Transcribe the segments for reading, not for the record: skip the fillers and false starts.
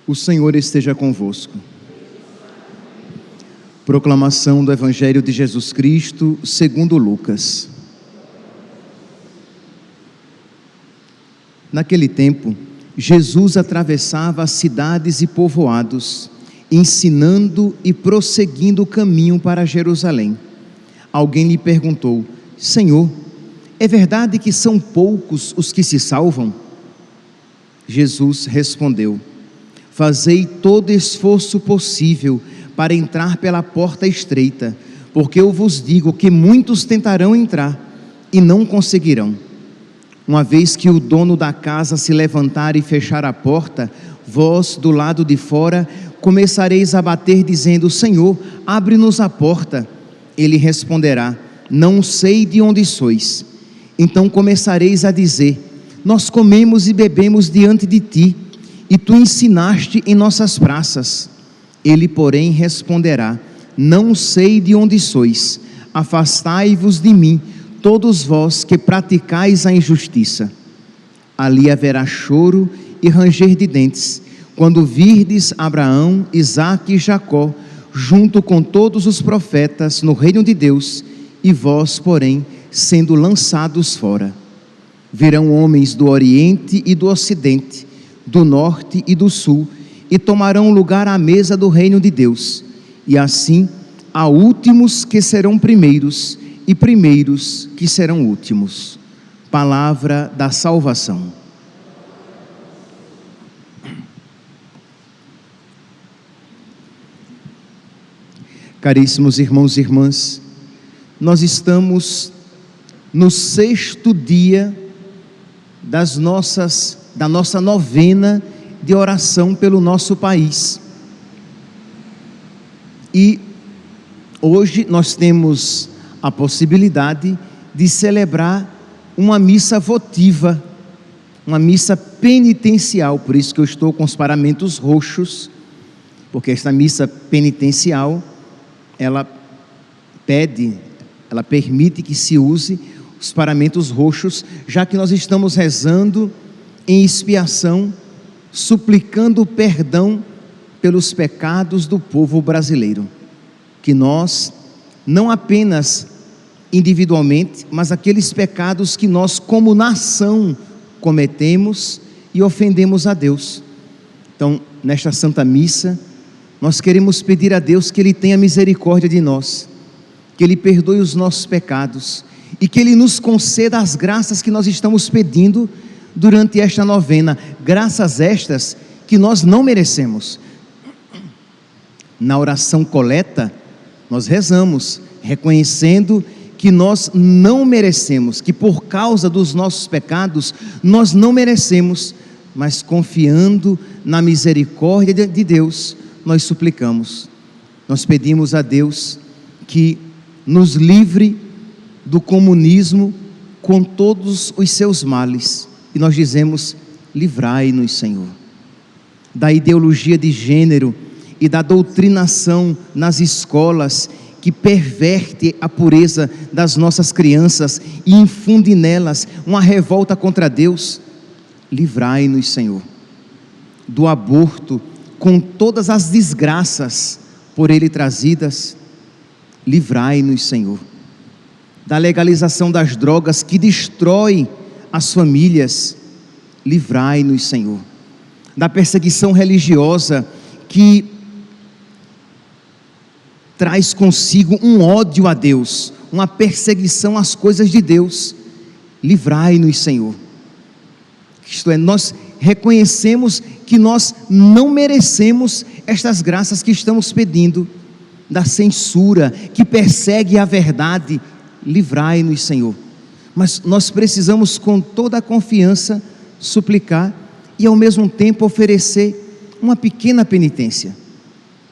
O Senhor esteja convosco. Proclamação do Evangelho de Jesus Cristo, segundo Lucas. Naquele tempo, Jesus atravessava as cidades e povoados, ensinando e prosseguindo o caminho para Jerusalém. Alguém lhe perguntou: Senhor, é verdade que são poucos os que se salvam? Jesus respondeu: Fazei todo esforço possível para entrar pela porta estreita, porque eu vos digo que muitos tentarão entrar e não conseguirão. Uma vez que o dono da casa se levantar e fechar a porta, vós, do lado de fora, começareis a bater, dizendo: Senhor, abre-nos a porta. Ele responderá: Não sei de onde sois. Então começareis a dizer: Nós comemos e bebemos diante de ti, e tu ensinaste em nossas praças. Ele, porém, responderá: Não sei de onde sois. Afastai-vos de mim, todos vós que praticais a injustiça. Ali haverá choro e ranger de dentes, quando virdes Abraão, Isaque e Jacó, junto com todos os profetas no reino de Deus, e vós, porém, sendo lançados fora. Virão homens do Oriente e do Ocidente, do Norte e do Sul, e tomarão lugar à mesa do reino de Deus. E assim, há últimos que serão primeiros, e primeiros que serão últimos. Palavra da salvação. Caríssimos irmãos e irmãs, nós estamos no 6º dia da nossa novena de oração pelo nosso país. E hoje nós temos a possibilidade de celebrar uma missa votiva, uma missa penitencial. Por isso que eu estou com os paramentos roxos, porque esta missa penitencial, ela permite que se use os paramentos roxos, já que nós estamos rezando em expiação, suplicando perdão pelos pecados do povo brasileiro, que nós, não apenas individualmente, mas aqueles pecados que nós como nação cometemos e ofendemos a Deus. Então, nesta Santa Missa, nós queremos pedir a Deus que Ele tenha misericórdia de nós, que Ele perdoe os nossos pecados e que Ele nos conceda as graças que nós estamos pedindo durante esta novena, graças estas que nós não merecemos. Na oração coleta, nós rezamos, reconhecendo que nós não merecemos, que por causa dos nossos pecados, nós não merecemos, mas confiando na misericórdia de Deus, nós suplicamos, nós pedimos a Deus que nos livre do comunismo com todos os seus males, e nós dizemos: livrai-nos, Senhor, da ideologia de gênero e da doutrinação nas escolas que perverte a pureza das nossas crianças e infunde nelas uma revolta contra Deus. Livrai-nos, Senhor, do aborto com todas as desgraças por ele trazidas. Livrai-nos, Senhor, da legalização das drogas que destrói as famílias. Livrai-nos, Senhor, da perseguição religiosa que traz consigo um ódio a Deus, uma perseguição às coisas de Deus. Livrai-nos, Senhor. Isto é, nós reconhecemos que nós não merecemos estas graças que estamos pedindo, da censura que persegue a verdade. Livrai-nos, Senhor. Mas nós precisamos com toda a confiança suplicar e ao mesmo tempo oferecer uma pequena penitência,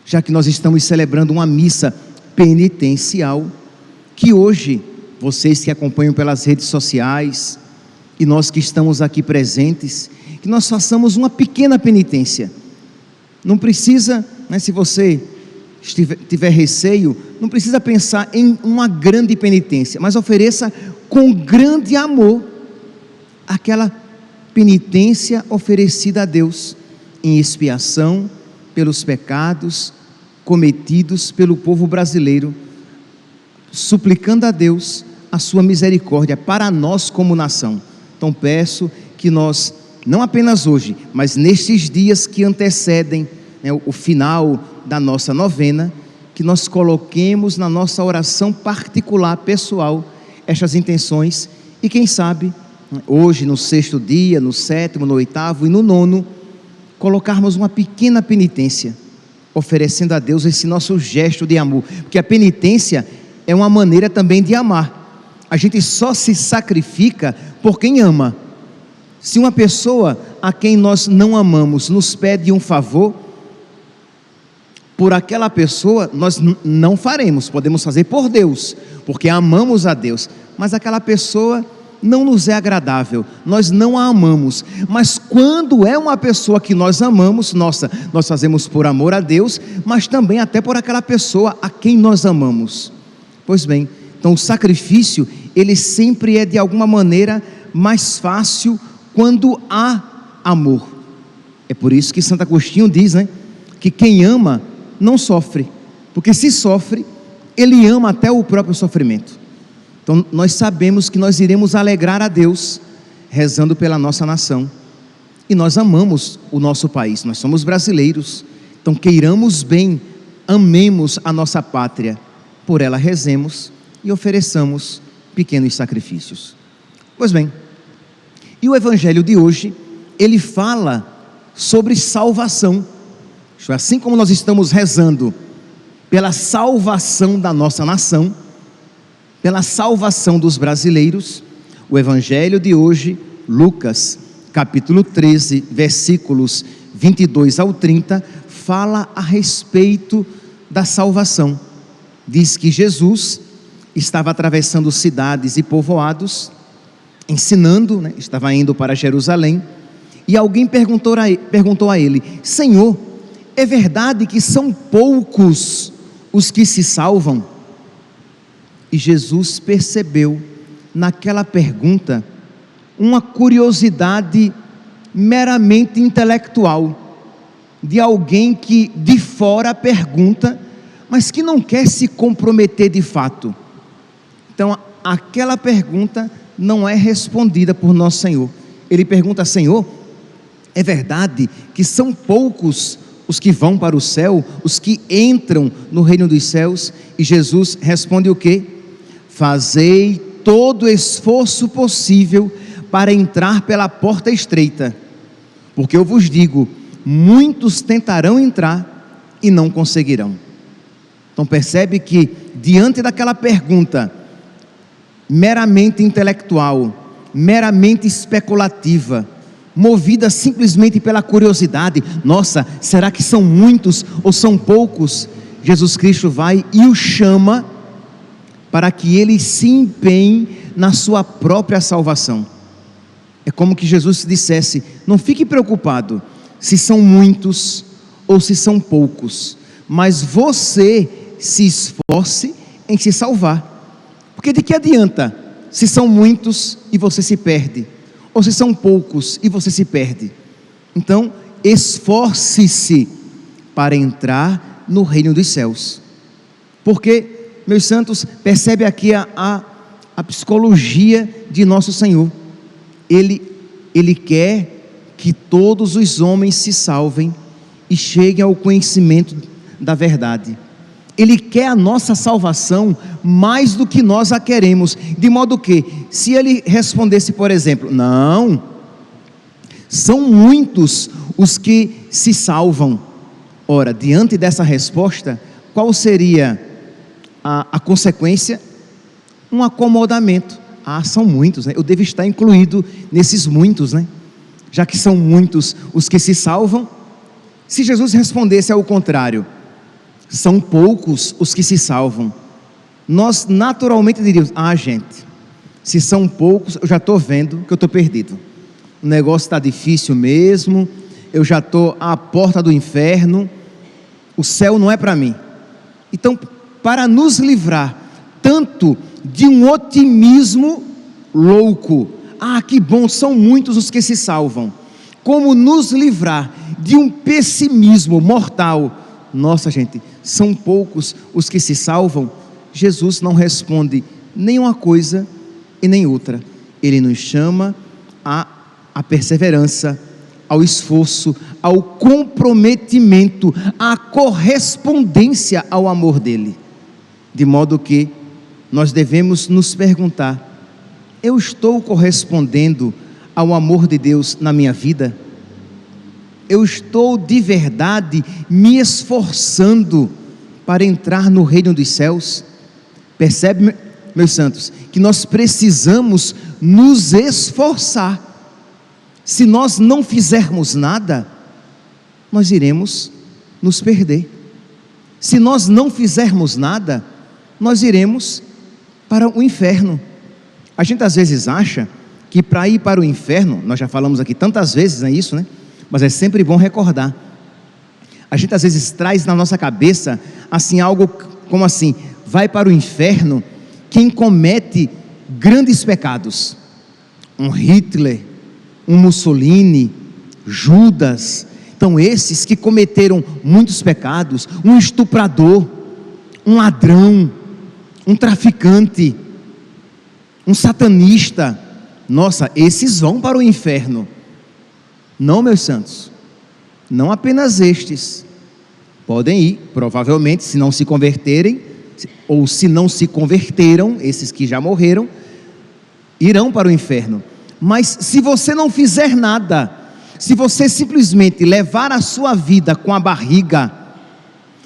já que nós estamos celebrando uma missa penitencial, que hoje, vocês que acompanham pelas redes sociais, e nós que estamos aqui presentes, que nós façamos uma pequena penitência. Não precisa, se você tiver receio, não precisa pensar em uma grande penitência, mas ofereça com grande amor aquela penitência oferecida a Deus, em expiação pelos pecados cometidos pelo povo brasileiro, suplicando a Deus a sua misericórdia para nós como nação. Então peço que nós, não apenas hoje, mas nestes dias que antecedem, né, o final da nossa novena, que nós coloquemos na nossa oração particular, pessoal, estas intenções, e quem sabe, hoje no 6º dia, no 7º, no 8º e no 9º, colocarmos uma pequena penitência, oferecendo a Deus esse nosso gesto de amor, porque a penitência é uma maneira também de amar. A gente só se sacrifica por quem ama. Se uma pessoa a quem nós não amamos nos pede um favor, por aquela pessoa nós não faremos, podemos fazer por Deus, porque amamos a Deus, mas aquela pessoa não nos é agradável, nós não a amamos. Mas quando é uma pessoa que nós amamos, nós fazemos por amor a Deus, mas também até por aquela pessoa a quem nós amamos. Pois bem, então o sacrifício, ele sempre é de alguma maneira mais fácil quando há amor. É por isso que Santo Agostinho diz, né, que quem ama não sofre, porque se sofre, ele ama até o próprio sofrimento. Então nós sabemos que nós iremos alegrar a Deus rezando pela nossa nação, e nós amamos o nosso país, nós somos brasileiros, então queiramos bem, amemos a nossa pátria, por ela rezemos e ofereçamos pequenos sacrifícios. Pois bem, e o evangelho de hoje, ele fala sobre salvação. Assim como nós estamos rezando pela salvação da nossa nação, pela salvação dos brasileiros, o evangelho de hoje, Lucas, capítulo 13, versículos 22 ao 30, fala a respeito da salvação. Diz que Jesus estava atravessando cidades e povoados, ensinando, né? Estava indo para Jerusalém, e alguém perguntou a ele: Senhor, é verdade que são poucos os que se salvam? E Jesus percebeu naquela pergunta uma curiosidade meramente intelectual, de alguém que de fora pergunta, mas que não quer se comprometer de fato. Então aquela pergunta não é respondida por nosso Senhor. Ele pergunta: Senhor, é verdade que são poucos os que vão para o céu, os que entram no reino dos céus? E Jesus responde o quê? Fazei todo o esforço possível para entrar pela porta estreita, porque eu vos digo, muitos tentarão entrar e não conseguirão. Então percebe que diante daquela pergunta meramente intelectual, meramente especulativa, movida simplesmente pela curiosidade, nossa, será que são muitos ou são poucos? Jesus Cristo vai e o chama para que ele se empenhe na sua própria salvação. É como que Jesus dissesse: não fique preocupado se são muitos ou se são poucos, mas você se esforce em se salvar. Porque de que adianta se são muitos e você se perde, ou se são poucos e você se perde? Então esforce-se para entrar no reino dos céus. Porque, meus santos, percebe aqui a psicologia de nosso Senhor. Ele quer que todos os homens se salvem e cheguem ao conhecimento da verdade. Ele quer a nossa salvação mais do que nós a queremos, de modo que, se ele respondesse, por exemplo, não, são muitos os que se salvam, ora, diante dessa resposta, qual seria a consequência? Um acomodamento. São muitos, né? Eu devo estar incluído nesses muitos, né? Já que são muitos os que se salvam. Se Jesus respondesse ao contrário, são poucos os que se salvam, nós naturalmente diríamos: gente, se são poucos, eu já estou vendo que eu estou perdido, o negócio está difícil mesmo, eu já estou à porta do inferno, o céu não é para mim. Então, para nos livrar tanto de um otimismo louco, que bom, são muitos os que se salvam, como nos livrar de um pessimismo mortal. Nossa, gente, são poucos os que se salvam. Jesus não responde nem uma coisa e nem outra. Ele nos chama à perseverança, ao esforço, ao comprometimento, à correspondência ao amor dele. De modo que nós devemos nos perguntar: eu estou correspondendo ao amor de Deus na minha vida? Eu estou de verdade me esforçando para entrar no reino dos céus? Percebe, meus santos, que nós precisamos nos esforçar. Se nós não fizermos nada, nós iremos nos perder. Se nós não fizermos nada, nós iremos para o inferno. A gente às vezes acha que para ir para o inferno, nós já falamos aqui tantas vezes, não é isso, né? Mas é sempre bom recordar. A gente às vezes traz na nossa cabeça assim algo como assim: vai para o inferno quem comete grandes pecados. Um Hitler, um Mussolini, Judas. Então esses que cometeram muitos pecados, um estuprador, um ladrão, um traficante, um satanista, nossa, esses vão para o inferno. Não, meus santos, não apenas estes. Podem ir, provavelmente, se não se converterem, ou se não se converteram, esses que já morreram, irão para o inferno. Mas se você não fizer nada, se você simplesmente levar a sua vida com a barriga,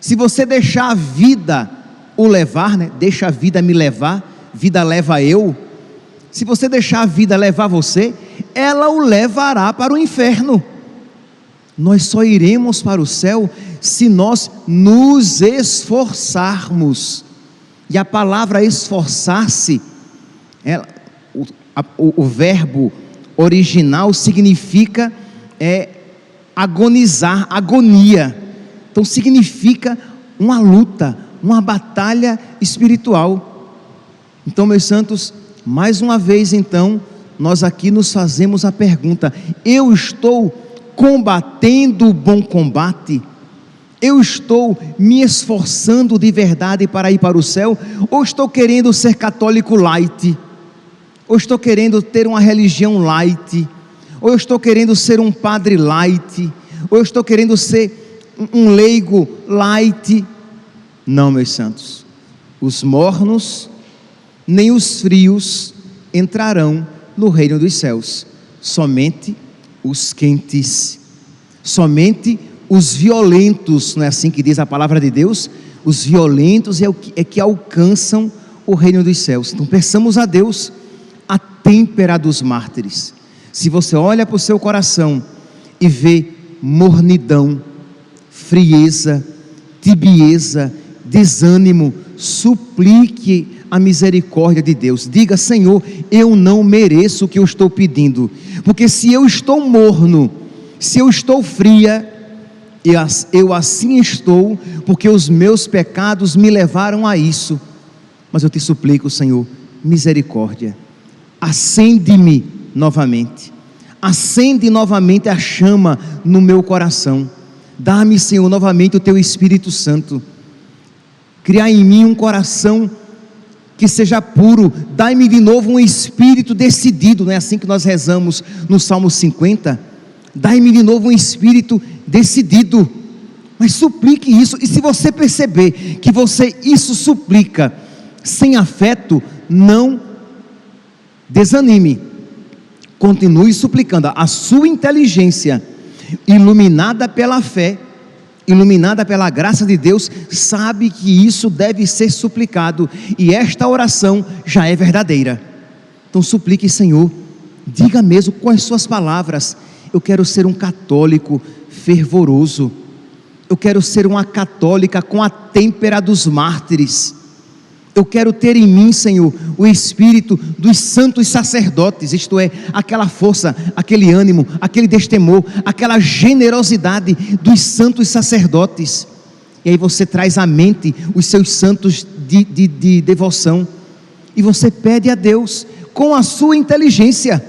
se você deixar a vida o levar, né? Deixa a vida me levar, vida leva eu. Se você deixar a vida levar você, ela o levará para o inferno. Nós só iremos para o céu se nós nos esforçarmos. E a palavra esforçar-se, o verbo original significa agonizar, agonia. Então significa uma luta, uma batalha espiritual. Então, meus santos, mais uma vez então, nós aqui nos fazemos a pergunta: eu estou combatendo o bom combate? Eu estou me esforçando de verdade para ir para o céu? Ou estou querendo ser católico light? Ou estou querendo ter uma religião light? Ou eu estou querendo ser um padre light? Ou eu estou querendo ser um leigo light? Não, meus santos, os mornos nem os frios entrarão no reino dos céus, somente os quentes, somente os violentos, não é assim que diz a palavra de Deus? Os violentos é que alcançam o reino dos céus. Então peçamos a Deus a têmpera dos mártires. Se você olha para o seu coração e vê mornidão, frieza, tibieza, desânimo, suplique a misericórdia de Deus. Diga: Senhor, eu não mereço o que eu estou pedindo, porque se eu estou morno, se eu estou fria, eu assim estou, porque os meus pecados me levaram a isso. Mas eu te suplico, Senhor, misericórdia, acende-me novamente, acende novamente a chama no meu coração. Dá-me, Senhor, novamente o teu Espírito Santo. Criar em mim um coração que seja puro. Dai-me de novo um espírito decidido. Não é assim que nós rezamos no Salmo 50? Dai-me de novo um espírito decidido. Mas suplique isso. E se você perceber que você isso suplica sem afeto, não desanime. Continue suplicando. A sua inteligência, iluminada pela fé, iluminada pela graça de Deus, sabe que isso deve ser suplicado, e esta oração já é verdadeira. Então suplique: Senhor, diga mesmo com as suas palavras: eu quero ser um católico fervoroso, eu quero ser uma católica com a têmpera dos mártires, eu quero ter em mim, Senhor, o espírito dos santos sacerdotes, isto é, aquela força, aquele ânimo, aquele destemor, aquela generosidade dos santos sacerdotes. E aí você traz à mente os seus santos de devoção, e você pede a Deus com a sua inteligência: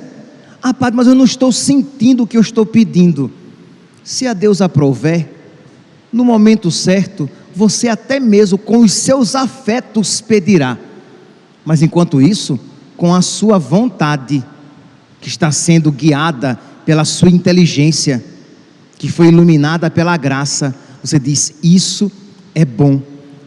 ah, Padre, mas eu não estou sentindo o que eu estou pedindo. Se a Deus aprouver, no momento certo, você até mesmo com os seus afetos pedirá. Mas enquanto isso, com a sua vontade, que está sendo guiada pela sua inteligência, que foi iluminada pela graça, você diz: isso é bom,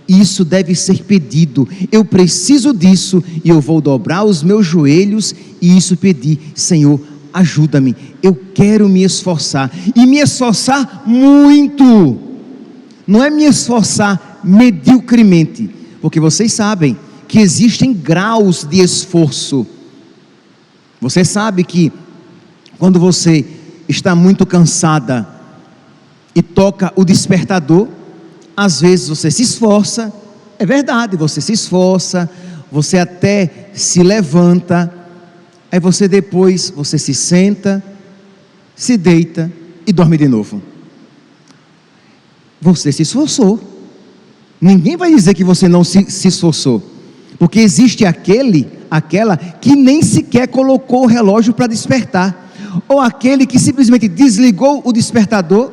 isso deve ser pedido, eu preciso disso, e eu vou dobrar os meus joelhos e isso pedir: Senhor, ajuda-me, eu quero me esforçar, e me esforçar muito, não é me esforçar mediocremente, porque vocês sabem que existem graus de esforço. Você sabe que quando você está muito cansada e toca o despertador, às vezes você se esforça, é verdade, você se esforça, você até se levanta, aí você depois, você se senta, se deita e dorme de novo. Você se esforçou, ninguém vai dizer que você não se esforçou, porque existe aquela que nem sequer colocou o relógio para despertar, ou aquele que simplesmente desligou o despertador,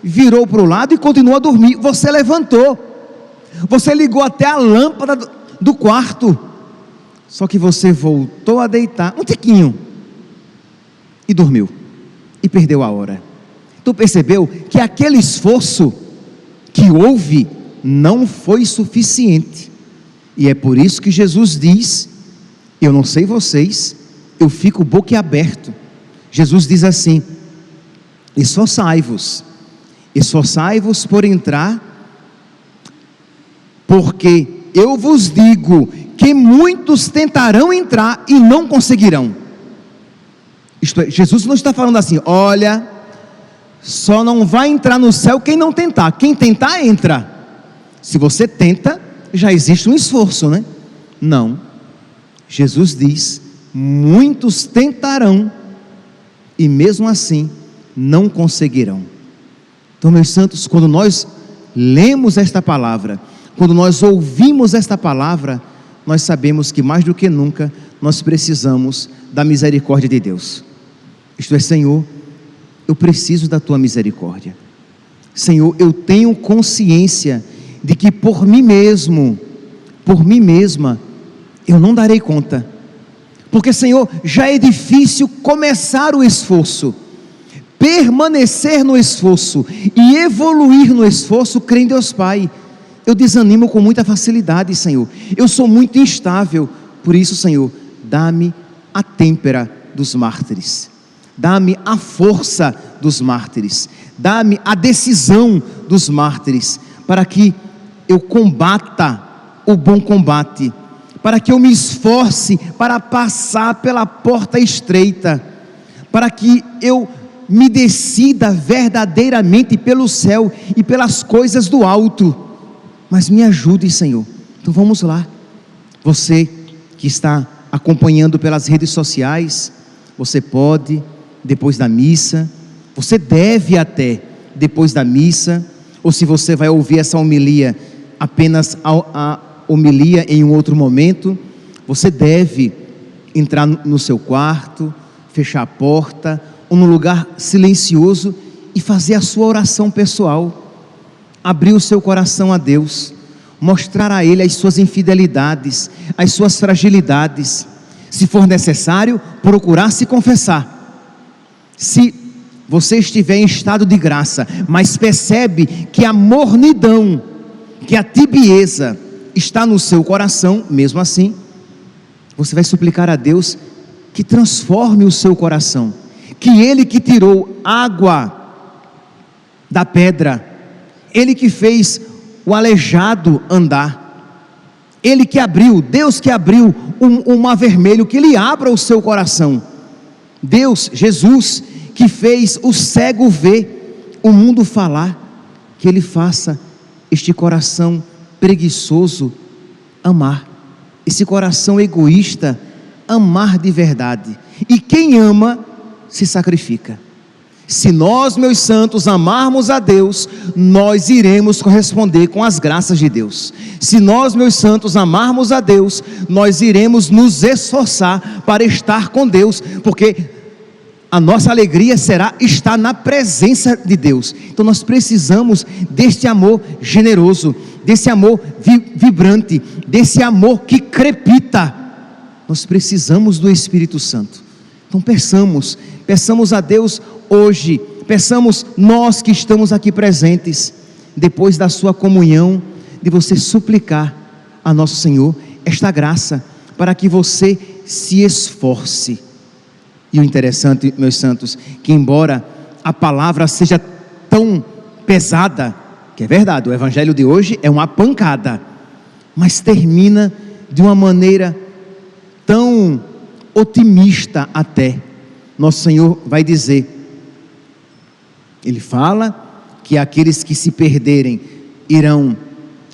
virou para o lado e continuou a dormir. Você levantou, você ligou até a lâmpada do quarto, só que você voltou a deitar um tiquinho e dormiu, e perdeu a hora. Tu percebeu que aquele esforço que houve não foi suficiente, e é por isso que Jesus diz, eu não sei vocês, eu fico boquiaberto. Jesus diz assim: esforçai-vos por entrar, porque eu vos digo que muitos tentarão entrar e não conseguirão. Isto é, Jesus não está falando assim: olha, só não vai entrar no céu quem não tentar, quem tentar entra. Se você tenta, já existe um esforço, né? Não, Jesus diz: muitos tentarão e mesmo assim não conseguirão. Então, meus santos, quando nós lemos esta palavra, quando nós ouvimos esta palavra, nós sabemos que mais do que nunca nós precisamos da misericórdia de Deus. Isto é, Senhor, eu preciso da tua misericórdia. Senhor, eu tenho consciência de que por mim mesma, eu não darei conta, porque, Senhor, já é difícil começar o esforço, permanecer no esforço e evoluir no esforço, crê em Deus Pai. Eu desanimo com muita facilidade, Senhor, eu sou muito instável. Por isso, Senhor, dá-me a têmpera dos mártires, dá-me a força dos mártires, dá-me a decisão dos mártires, para que eu combata o bom combate, para que eu me esforce para passar pela porta estreita, para que eu me decida verdadeiramente pelo céu e pelas coisas do alto. Mas me ajude, Senhor. Então vamos lá. Você que está acompanhando pelas redes sociais, você pode, depois da missa, você deve até, depois da missa, ou se você vai ouvir essa homilia, apenas a homilia em um outro momento, você deve entrar no seu quarto, fechar a porta, ou num lugar silencioso e fazer a sua oração pessoal, abrir o seu coração a Deus, mostrar a Ele as suas infidelidades, as suas fragilidades, se for necessário, procurar se confessar. Se você estiver em estado de graça, mas percebe que a mornidão, que a tibieza está no seu coração, mesmo assim, você vai suplicar a Deus que transforme o seu coração, que Ele que tirou água da pedra, Ele que fez o aleijado andar, Ele que abriu, Deus que abriu um mar vermelho, que Ele abra o seu coração. Deus, Jesus, que fez o cego ver, o mundo falar, que Ele faça este coração preguiçoso amar, esse coração egoísta amar de verdade. E quem ama se sacrifica. Se nós, meus santos, amarmos a Deus, nós iremos corresponder com as graças de Deus. Se nós, meus santos, amarmos a Deus, nós iremos nos esforçar para estar com Deus, porque a nossa alegria será estar na presença de Deus. Então nós precisamos deste amor generoso, desse amor vibrante, desse amor que crepita. Nós precisamos do Espírito Santo. Então peçamos a Deus hoje, peçamos nós que estamos aqui presentes, depois da sua comunhão, de você suplicar a nosso Senhor esta graça, para que você se esforce. E o interessante, meus santos, que embora a palavra seja tão pesada, que é verdade, o evangelho de hoje é uma pancada, mas termina de uma maneira tão otimista até. Nosso Senhor vai dizer, Ele fala que aqueles que se perderem irão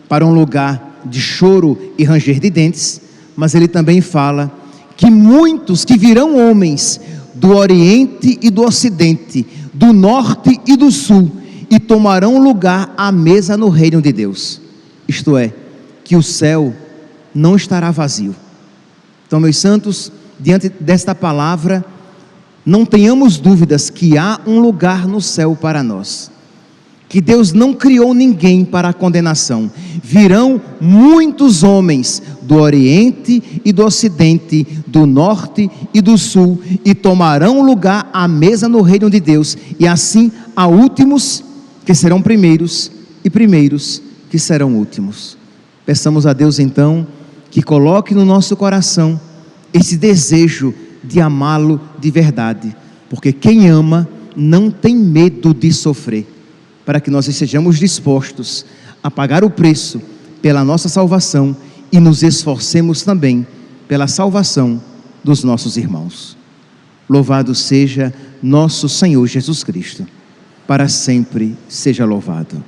para um lugar de choro e ranger de dentes, mas Ele também fala que muitos, que virão homens do Oriente e do Ocidente, do Norte e do Sul, e tomarão lugar à mesa no reino de Deus. Isto é, que o céu não estará vazio. Então, meus santos, diante desta palavra, não tenhamos dúvidas que há um lugar no céu para nós, que Deus não criou ninguém para a condenação. Virão muitos homens do Oriente e do Ocidente, do Norte e do Sul, e tomarão lugar à mesa no reino de Deus, e assim há últimos que serão primeiros, e primeiros que serão últimos. Peçamos a Deus então que coloque no nosso coração esse desejo de amá-lo de verdade, porque quem ama não tem medo de sofrer, para que nós estejamos dispostos a pagar o preço pela nossa salvação e nos esforcemos também pela salvação dos nossos irmãos. Louvado seja nosso Senhor Jesus Cristo, para sempre seja louvado.